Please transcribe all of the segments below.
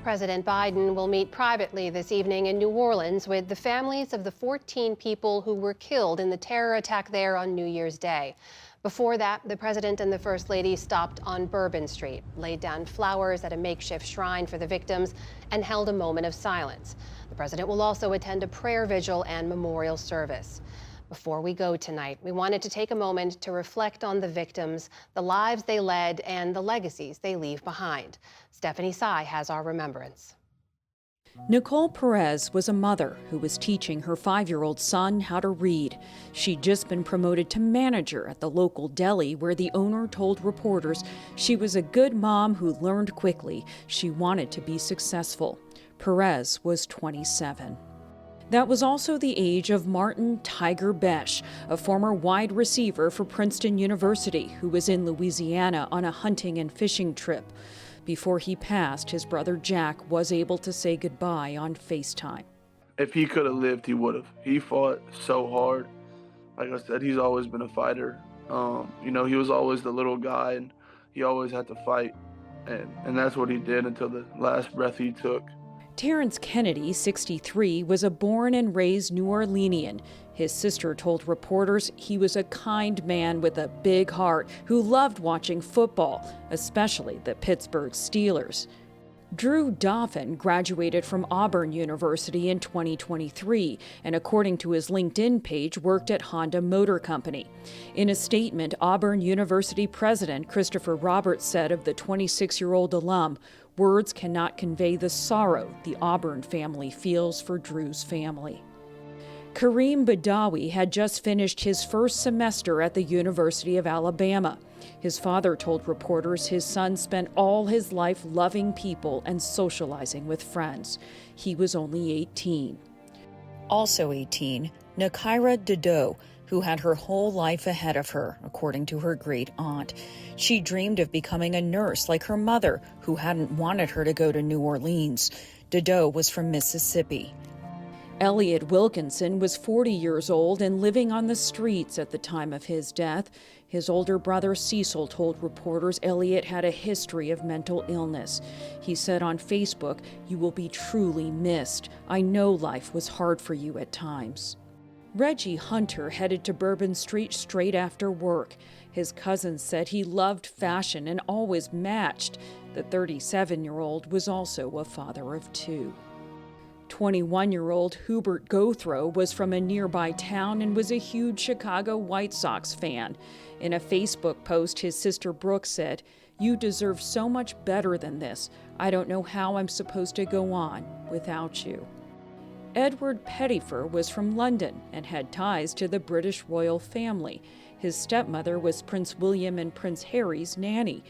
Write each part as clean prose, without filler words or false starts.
President Biden will meet privately this evening in New Orleans with the families of the 14 people who were killed in the terror attack there on New Year's Day. Before that, the president and the First Lady stopped on Bourbon Street, laid down flowers at a makeshift shrine for the victims, and held a moment of silence. The president will also attend a prayer vigil and memorial service. Before we go tonight, we wanted to take a moment to reflect on the victims, the lives they led, and the legacies they leave behind. Stephanie Sy has our remembrance. Nicole Perez was a mother who was teaching her 5-year-old son how to read. She'd just been promoted to manager at the local deli, where the owner told reporters she was a good mom who learned quickly. She wanted to be successful. Perez was 27. That was also the age of Martin Tiger Besh, a former wide receiver for Princeton University who was in Louisiana on a hunting and fishing trip. Before he passed, his brother Jack was able to say goodbye on FaceTime. If he could have lived, he would have. He fought so hard. Like I said, he's always been a fighter. He was always the little guy, and he always had to fight. And that's what he did until the last breath he took. Terrence Kennedy, 63, was a born and raised New Orleanian. His sister told reporters he was a kind man with a big heart who loved watching football, especially the Pittsburgh Steelers. Drew Dauphin graduated from Auburn University in 2023 and, according to his LinkedIn page, worked at Honda Motor Company. In a statement, Auburn University President Christopher Roberts said of the 26-year-old alum, "Words cannot convey the sorrow the Auburn family feels for Drew's family." Kareem Badawi had just finished his first semester at the University of Alabama. His father told reporters his son spent all his life loving people and socializing with friends. He was only 18. Also 18, Nakira Dodo, who had her whole life ahead of her, according to her great aunt. She dreamed of becoming a nurse like her mother, who hadn't wanted her to go to New Orleans. Dodo was from Mississippi. Elliot Wilkinson was 40 years old and living on the streets at the time of his death. His older brother Cecil told reporters Elliot had a history of mental illness. He said on Facebook, "You will be truly missed. I know life was hard for you at times." Reggie Hunter headed to Bourbon Street straight after work. His cousin said he loved fashion and always matched. The 37-year-old was also a father of 2. 21-year-old Hubert Gothrow was from a nearby town and was a huge Chicago White Sox fan. In a Facebook post, his sister Brooke said, "You deserve so much better than this. I don't know how I'm supposed to go on without you." Edward Pettifer was from London and had ties to the British royal family. His stepmother was Prince William and Prince Harry's nanny.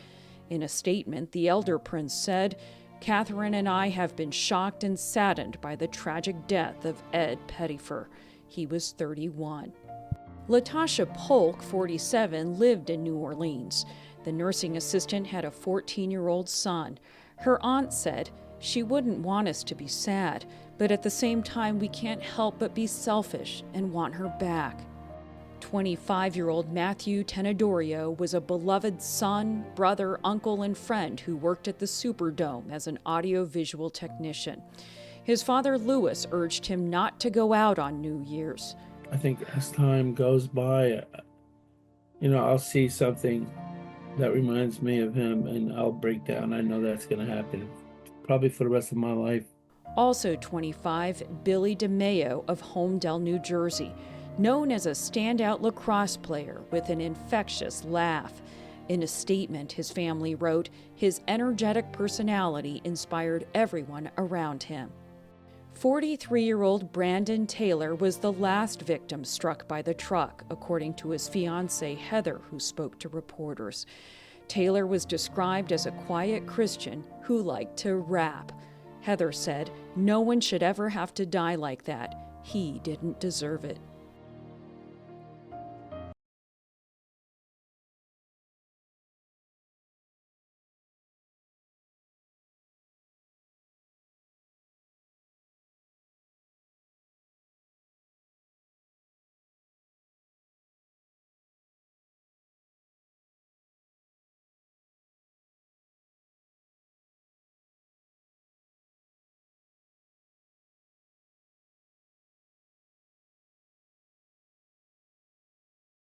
In a statement, the elder prince said, "Catherine and I have been shocked and saddened by the tragic death of Ed Pettifer." He was 31. Latasha Polk, 47, lived in New Orleans. The nursing assistant had a 14-year-old son. Her aunt said, "She wouldn't want us to be sad, but at the same time we can't help but be selfish and want her back." 25-year-old Matthew Tenedorio was a beloved son, brother, uncle, and friend who worked at the Superdome as an audiovisual technician. His father, Louis, urged him not to go out on New Year's. I think as time goes by, I'll see something that reminds me of him and I'll break down. I know that's going to happen probably for the rest of my life. Also 25, Billy DeMayo of Homedale, New Jersey, known as a standout lacrosse player with an infectious laugh. In a statement, his family wrote, "His energetic personality inspired everyone around him." 43-year-old Brandon Taylor was the last victim struck by the truck, according to his fiancée Heather, who spoke to reporters. Taylor was described as a quiet Christian who liked to rap. Heather said, "No one should ever have to die like that. He didn't deserve it."